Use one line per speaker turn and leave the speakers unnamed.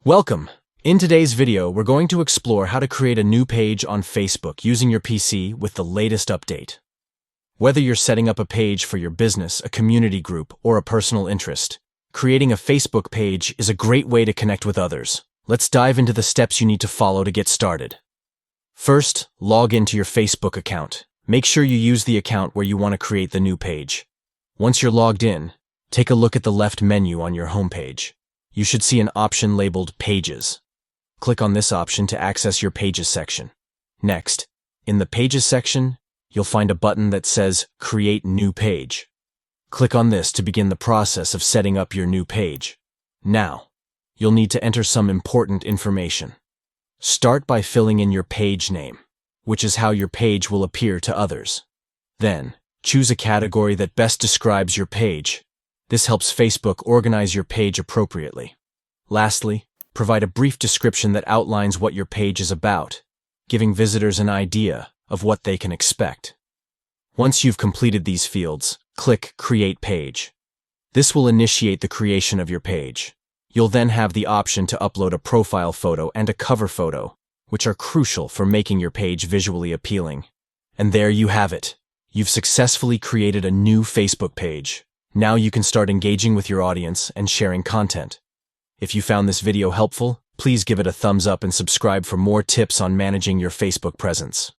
Welcome! In today's video, we're going to explore how to create a new page on Facebook using your PC with the latest update. Whether you're setting up a page for your business, a community group, or a personal interest, creating a Facebook page is a great way to connect with others. Let's dive into the steps you need to follow to get started. First, log into your Facebook account. Make sure you use the account where you want to create the new page. Once you're logged in, take a look at the left menu on your homepage. You should see an option labeled Pages. Click on this option to access your Pages section. Next, in the Pages section, you'll find a button that says Create New Page. Click on this to begin the process of setting up your new page. Now, you'll need to enter some important information. Start by filling in your page name, which is how your page will appear to others. Then, choose a category that best describes your page. This helps Facebook organize your page appropriately. Lastly, provide a brief description that outlines what your page is about, giving visitors an idea of what they can expect. Once you've completed these fields, click Create Page. This will initiate the creation of your page. You'll then have the option to upload a profile photo and a cover photo, which are crucial for making your page visually appealing. And there you have it. You've successfully created a new Facebook page. Now you can start engaging with your audience and sharing content. If you found this video helpful, please give it a thumbs up and subscribe for more tips on managing your Facebook presence.